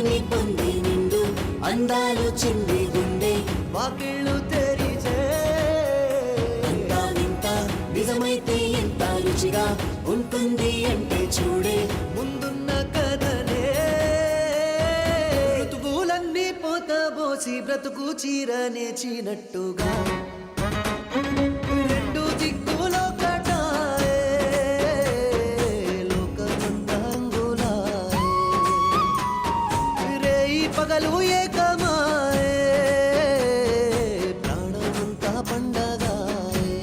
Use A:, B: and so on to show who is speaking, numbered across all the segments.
A: నీ పొంది నిండు అందాలు చింది గుండె
B: వాకిళ్ళు తెరిచే
A: అంతా వింత నిజమైతే ఎంత రుచిగా ఉంటుంది అంటే చూడే
B: ముందున్న కథనే ఋతువులన్నీ పోతబోసి బ్రతుకు చీర నేచినట్టుగా రెండు దిక్కులో కటాయే లోకమంతా అంగులాయే రేయి పగలు ఏకమాయే ప్రాణమంతా పండగాయే.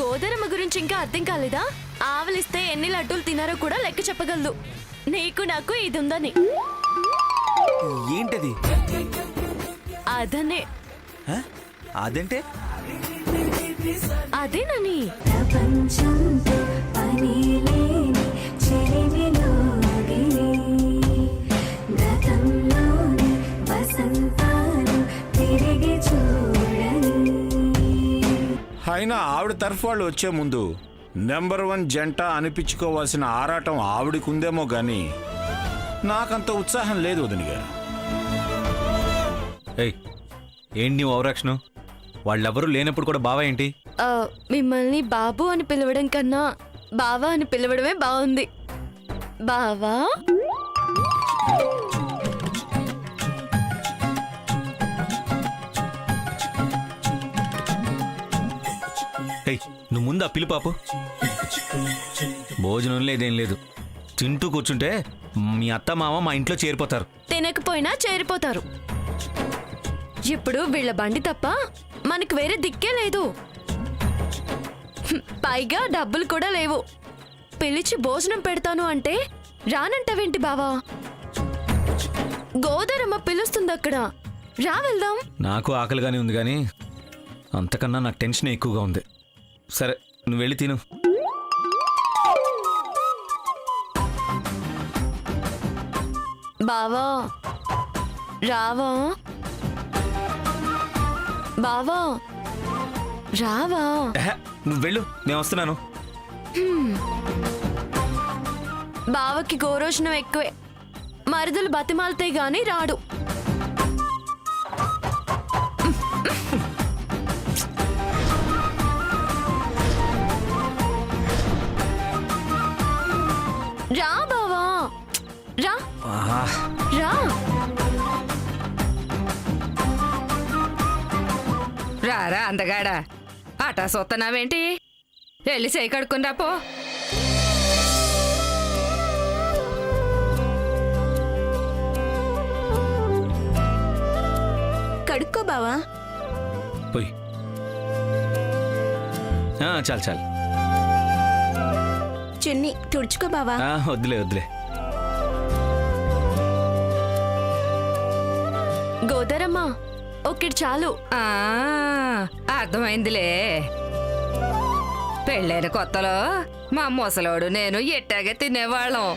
C: గోదరమ్మ గురించి ఇంకా అర్థం కాలేదా? ఆవలిస్తే ఎన్ని లడ్డూలు తినారో కూడా లెక్క చెప్పగలదు. నీకు నాకు ఇది ఉందని.
D: ఏంటది?
C: అదనే.
D: అదంటే
C: అదేనని.
E: ప్రపంచంతో పనిలేని చెలిమిలోగిని గతంలోని వసంతాలు తిరిగి చూడని.
F: అయినా ఆవిడ తరఫు వాళ్ళు వచ్చే ముందు నెంబర్ 1 జంట అనిపించుకోవాల్సిన ఆరాటం ఆవిడకుందేమో గాని నాకంత ఉత్సాహం లేదు వదిన గారు.
D: ఏయ్, ఏంటి నీ ఓవరాక్షను? వాళ్ళెవరూ లేనప్పుడు కూడా బావా ఏంటి?
C: మిమ్మల్ని బాబు అని పిలవడం కన్నా బావా అని పిలవడమే బాగుంది. బావా.
D: ఏయ్, నువ్వు ముందు ఆ పిలు పాపు. భోజనం లేదేం లేదు, తింటూ కూర్చుంటే మీ అత్త మామ మా ఇంట్లో చేరిపోతారు.
C: తినకపోయినా చేరిపోతారు. ఇప్పుడు వీళ్ళ బండి తప్ప మనకు వేరే దిక్కే లేదు. పైగా డబ్బులు కూడా లేవు. పిలిచి భోజనం పెడతాను అంటే రానంటావేంటి బావా? గోదరమ్మ పిలుస్తుంది అక్కడ, రా వెళ్దాం.
D: నాకు ఆకలిగానే ఉంది కానీ అంతకన్నా నాకు టెన్షన్ ఎక్కువగా ఉంది. సరే, నువ్వు వెళ్ళి తిను.
C: బావా రావా? బావా రావా?
D: నువ్వు వెళ్ళు, నేను వస్తున్నాను.
C: బావకి గోరోజనం ఎక్కువే. మరుదులు బతిమాలితే గాని రాడు. రా బావా, రా రా.
G: రారా అందగాడా, ఆటా సొత్తనావేంటి? వెళ్ళి చేయి కడుక్కుని రాపో.
E: కడుక్కో బావా.
D: పోయి. చాలు చాలు.
E: చున్ని తుడుచుకో బావా.
D: వద్దులే వద్దులే.
C: గోదరమ్మ ఒక్కటి చాలు.
G: అర్థమైందిలే. పెళ్ళైన కొత్తలో మా ముసలోడు నేను ఎట్టాగే తినేవాళ్ళం.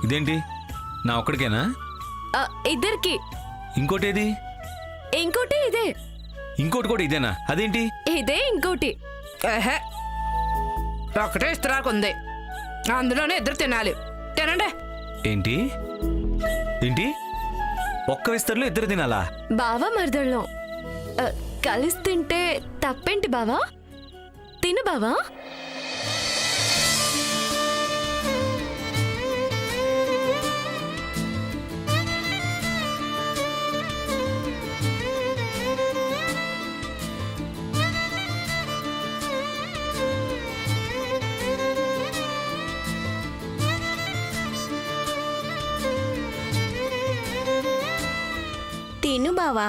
D: ఇదేంటి, నా ఒక్కడికేనా?
C: ఇద్దరికి.
D: ఇంకోటేది?
C: ఇంకోటి ఇదే.
D: ఇంకోటి కూడా ఇదేనా? అదేంటి?
C: ఇదే ఇంకోటి.
G: ఒకటే ఇస్తరాకుంది, అందులోనే ఇద్దరు తినాలి. తినండి.
D: ఏంటి ఏంటి ఒక్క విస్తర్లో ఇద్దరు తినాలా?
C: బావా మరదళ్ళం కలిసి తింటే తప్పేంటి బావా? తిను బావా.
E: తిను బావా.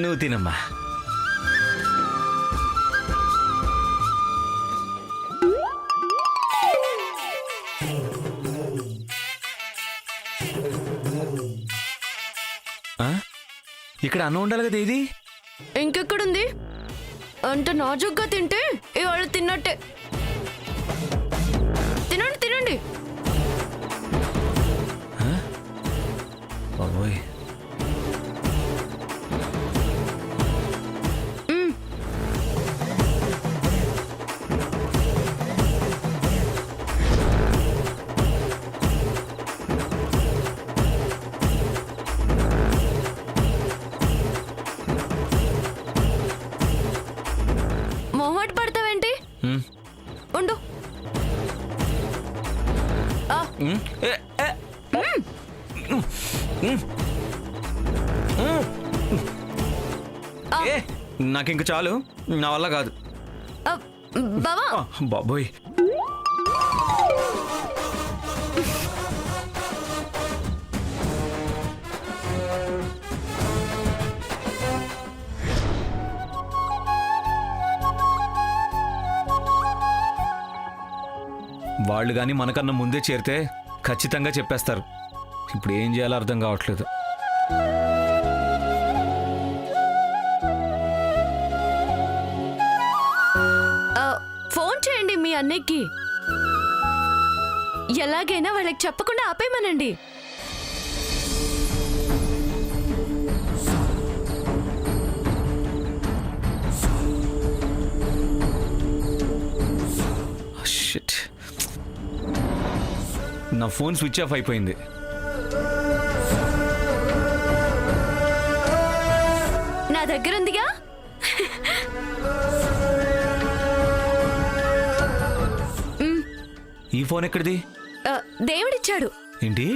D: నువ్వు తినమ్మా. ఇక్కడ అన్నం ఉండాలి కదా, ఇది
C: ఇంకెక్కడుంది? అంత నాజుగ్గా తింటే ఇవాళ తిన్నట్టే. తినండి తినండి.
D: బాబోయ్.
C: మొహమాట పడతావేంటి?
D: హ్మ్.
C: ఉండు.
D: హ్మ్. ఏ, ఏ. ఏ, నాకింక చాలు, నా వల్ల కాదు.
C: బావా
D: బాబోయ్. వాళ్ళు కానీ మనకన్నా ముందే చేరితే ఖచ్చితంగా చెప్పేస్తారు. ఇప్పుడు ఏం చేయాలో అర్థం కావట్లేదు.
C: ఫోన్ చేయండి మీ అన్నయ్యకి. ఎలాగైనా వాళ్ళకి చెప్పకుండా ఆపేయమనండి.
D: షిట్, నా ఫోన్ స్విచ్ ఆఫ్ అయిపోయింది.
C: నా దగ్గర ఉందిగా.
D: ఈ ఫోన్ ఎక్కడిది?
C: దేవుడిచ్చాడు.
D: ఏంటి?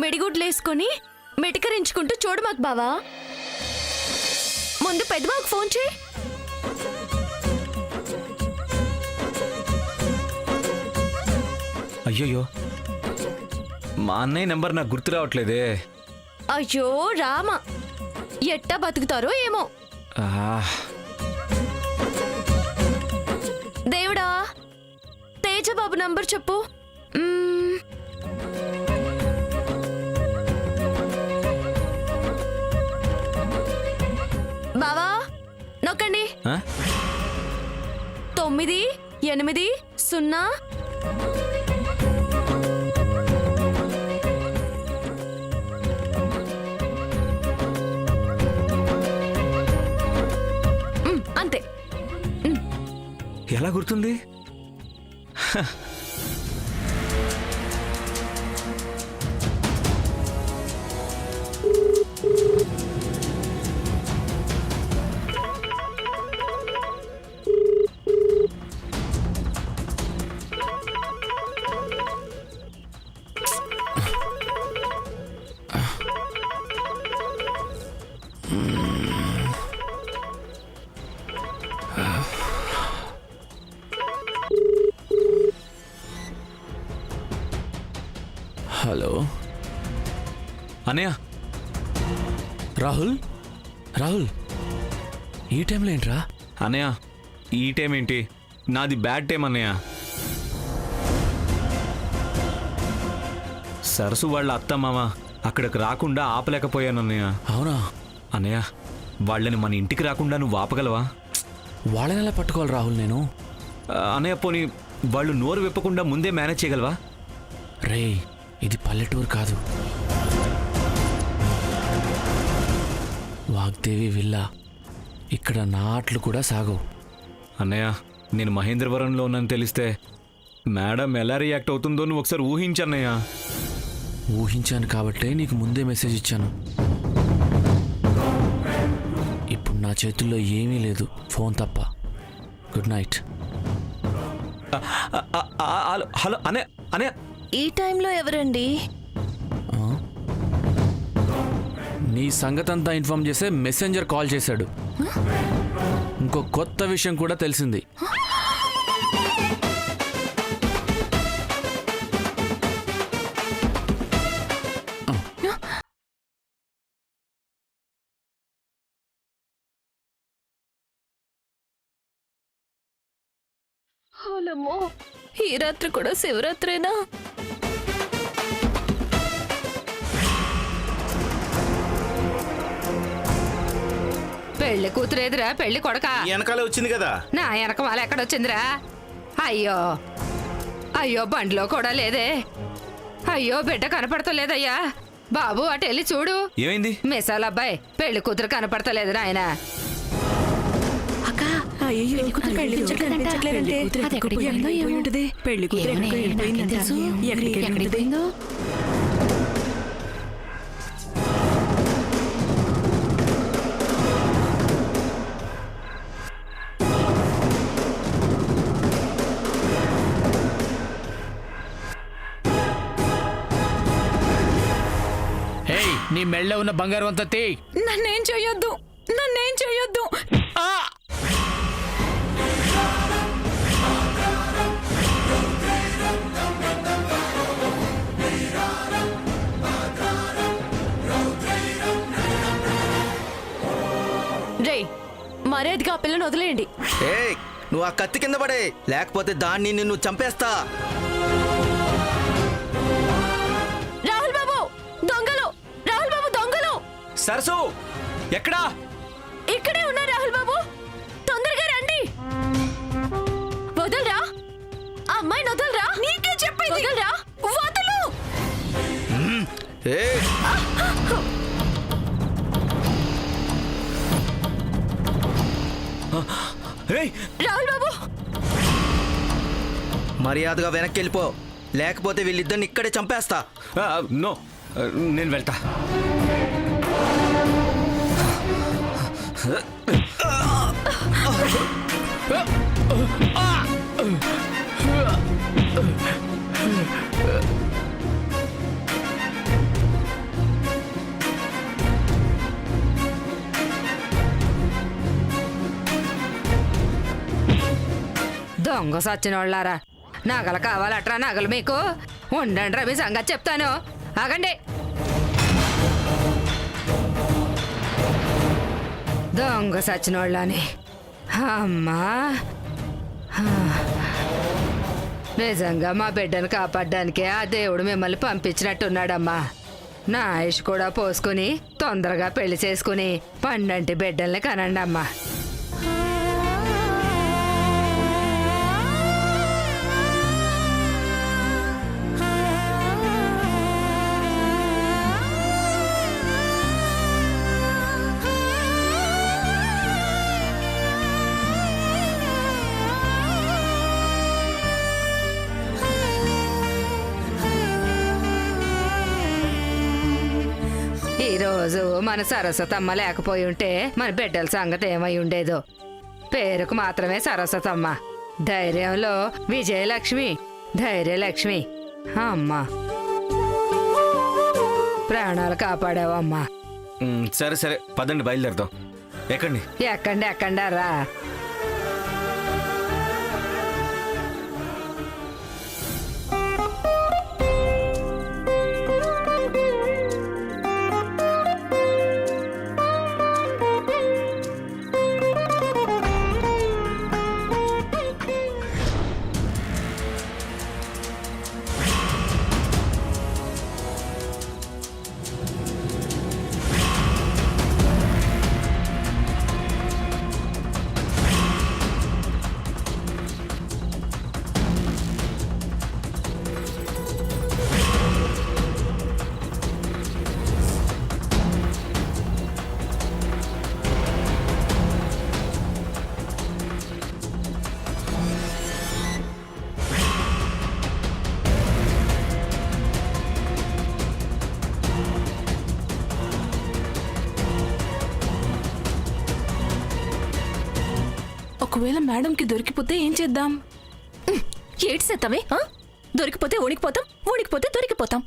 C: మెడిగుడ్లేసుకొని మెటికరించుకుంటూ చూడు మాకు బావా. ముందు పెద్దబాకు ఫోన్ చేయి.
D: అయ్యయ్యో, మా అన్నయ్య నెంబర్ నాకు గుర్తు రావట్లేదే.
C: అయ్యో రామా, ఎట్టా బతుకుతారో ఏమో. దేవుడా, తేజబాబు నంబర్ చెప్పు. బావా నొక్కండి. 980. అంతే.
D: ఎలా గుర్తుంది?
H: హలో
D: అన్నయ్య.
H: రాహుల్, రాహుల్ ఈ టైంలో ఏంట్రా?
D: అన్నయ్య, ఈ టైం ఏంటి? నాది బ్యాడ్ టైం అన్నయ్య. సరసు వాళ్ళ అత్త మామ అక్కడికి రాకుండా ఆపలేకపోయాను అన్నయ్య.
H: అవునా?
D: అన్నయ్య, వాళ్ళని మన ఇంటికి రాకుండా నువ్వు ఆపగలవా?
H: వాళ్ళని ఎలా పట్టుకోవాలి రాహుల్ నేను?
D: అన్నయ్య, పోనీ వాళ్ళు నోరు విప్పకుండా ముందే మేనేజ్ చేయగలవా?
H: రే, ఇది పల్లెటూరు కాదు, వాగ్దేవి విల్లా. ఇక్కడ నా ఆటలు కూడా సాగవు.
D: అన్నయ్య, నేను మహేంద్రవరంలో ఉన్నాను తెలిస్తే మేడం ఎలా రియాక్ట్ అవుతుందో నువ్వు ఒకసారి ఊహించన్నయ్య.
H: ఊహించాను కాబట్టే నీకు ముందే మెసేజ్ ఇచ్చాను. ఇప్పుడు నా చేతుల్లో ఏమీ లేదు, ఫోన్ తప్ప. Good night.
D: హలో అనే అనే
C: ఈ టైంలో ఎవరండి?
H: నీ సంగతంతా ఇన్ఫార్మ్ చేసే మెసెంజర్ కాల్ చేశాడు. ఇంకో కొత్త విషయం కూడా తెలిసింది.
C: ఓలమ్మో, ఈ రాత్రి కూడా శివరాత్రేనా?
G: పెళ్లి కూతురేదిరా పెళ్లి కొడక
I: వెనకాలే వచ్చింది కదా.
G: నా వెనక వాళ్ళ ఎక్కడొచ్చిందిరా? అయ్యో అయ్యో బండిలో కూడా లేదే. అయ్యో బిడ్డ కనపడతలేదయ్యా. బాబు అటు వెళ్ళి చూడు.
D: ఏమైంది?
G: మిసాల్ అబ్బాయి పెళ్లి కూతురు కనపడతలేదు నాయన.
H: ఏయ్, నీ మెళ్ళ ఉన్న బంగారం అంతా తీ.
C: నన్నేం చెయ్యొద్దు, నన్నేం చెయ్యొద్దు. రే మర్యాదగా ఆ పిల్లని వదిలేయండి.
I: ఏయ్, నువ్వు ఆ కత్తి కింద పడే, లేకపోతే దాన్ని నిన్ను చంపేస్తా.
C: రాహుల్ బాబు దొంగలు, రాహుల్ బాబు దొంగలు.
D: సరసు ఎక్కడా?
C: ఇక్కడే ఉన్నా రాహుల్ బాబు, తొందరగా రండి. వదలరా ఆ అమ్మాయిని, వదలరా. నీకే చెప్పేది, వదలరా. వదలు.
I: ఏయ్,
D: ఏయ్,
C: రాహుల్ బాబు
I: మర్యాదగా వెనక్కి వెళ్ళిపో, లేకపోతే వీళ్ళిద్దరిని ఇక్కడే చంపేస్తా.
D: నో, నేను వెళ్తా.
G: దొంగ సచ్చినోళ్ళారా, నగలు కావాలట్రా నగలు మీకు? ఉండండి రవి సంగతి చెప్తాను, ఆగండి. దొంగ సచ్చినోళ్ళని అమ్మా. నిజంగా మా బిడ్డను కాపాడడానికే ఆ దేవుడు మిమ్మల్ని పంపించినట్టున్నాడమ్మా. నా ఆయుష్ కూడా పోసుకుని తొందరగా పెళ్లి చేసుకుని పండంటి బిడ్డల్ని కనండి అమ్మా. ఈ రోజు మన సరస్వతమ్మ లేకపోయి ఉంటే మన బిడ్డల సంగతి ఏమై ఉండేదో. పేరుకు మాత్రమే సరస్వతమ్మ, ధైర్యంలో విజయలక్ష్మి, ధైర్యలక్ష్మి. అమ్మా ప్రాణాలు కాపాడావమ్మా.
D: సరే సరే పదండి, బయలుదేరదాం. ఎక్కండి.
G: ఎక్కండి ఎక్కండారా.
C: ఒకవేళ మేడంకి దొరికిపోతే ఏం చేద్దాం? ఏడ్సేద్దామే. దొరికిపోతే వణికిపోతాం, వణికిపోతే దొరికిపోతాం.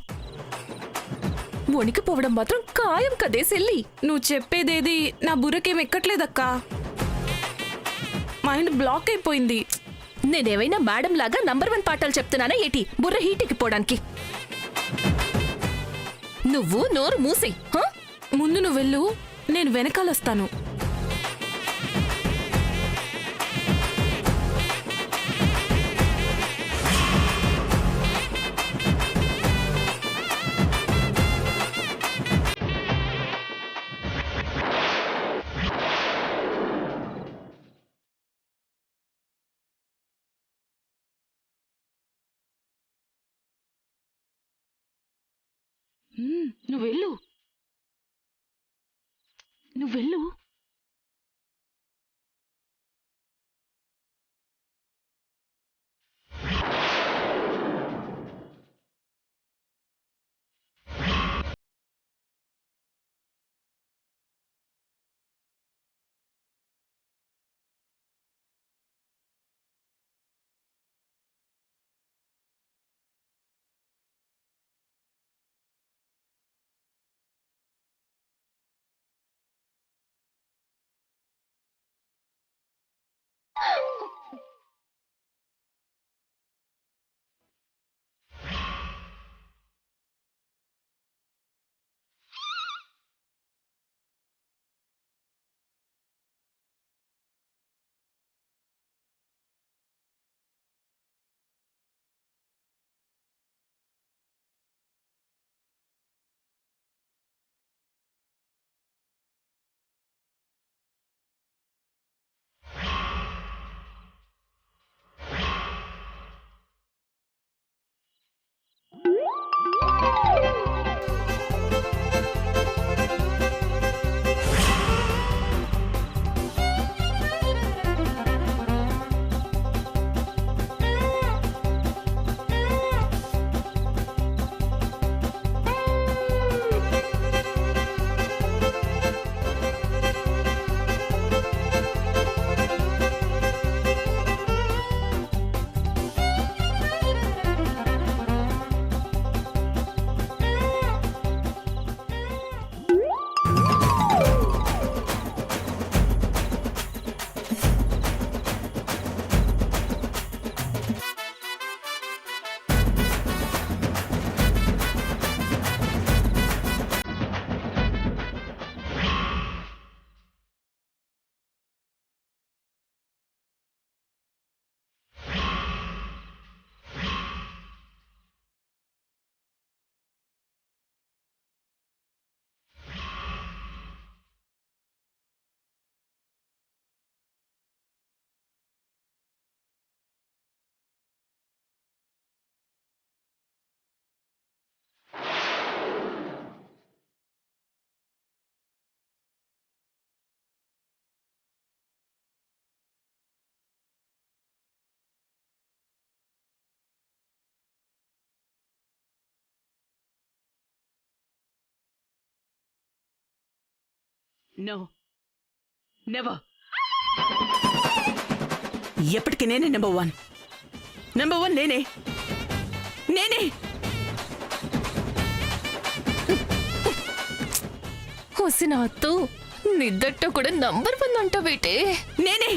C: వణికిపోవడం మాత్రం ఖాయం కదే సెల్లి. నువ్వు చెప్పేదేది నా బుర్రకేం ఎక్కట్లేదక్కా. మైండ్ బ్లాక్ అయిపోయింది. నేనేమైనా మేడం లాగా నంబర్ 1 పాఠాలు చెప్తున్నానా ఏటి బుర్ర హీట్కి పోవడానికి? నువ్వు నోరు మూసి. ముందు నువ్వు వెళ్ళు, నేను వెనకాలొస్తాను. నువ్వు వెళ్ళు, నువ్వు వెళ్ళు.
J: No never. ఎప్పటికీ నేనే నెంబర్ వన్. నెంబర్ వన్ నేనే.
C: వసిన అత్తు నిద్దట్లో కూడా నంబర్ 1 అంటావేటే?
J: నేనే.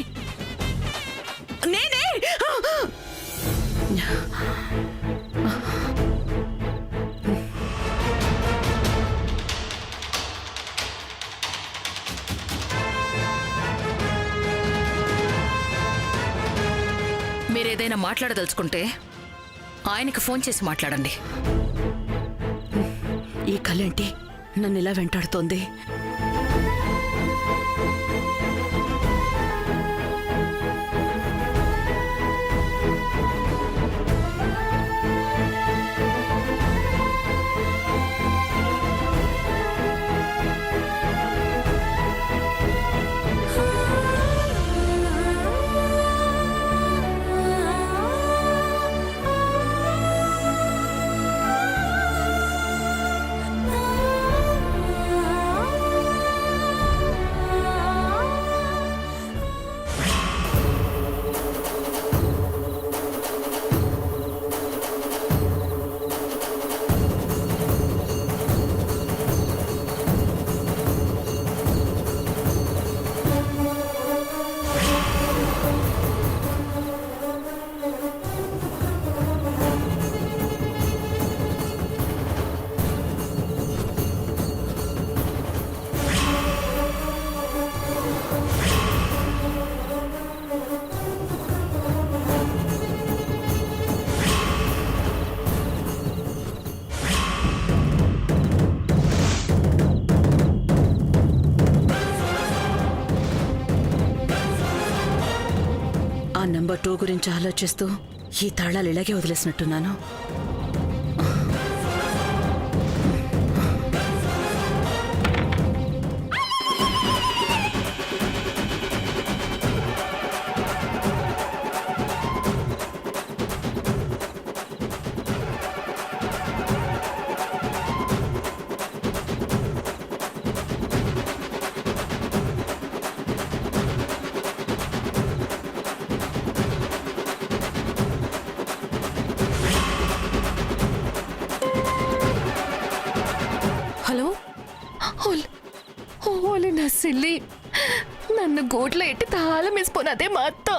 K: మీరేదైనా మాట్లాడదలుచుకుంటే ఆయనకి ఫోన్ చేసి మాట్లాడండి.
J: ఈ కళ్ళేంటి నన్ను ఇలా వెంటాడుతోంది? నెంబర్ 2 గురించి ఆలోచిస్తూ ఈ తాళాలు ఇలాగే వదిలేసినట్టున్నాను.
C: ఓలి నా సిల్లి నన్ను గూట్లో ఎట్టి తాళం వేసిపోనదే మా అత్త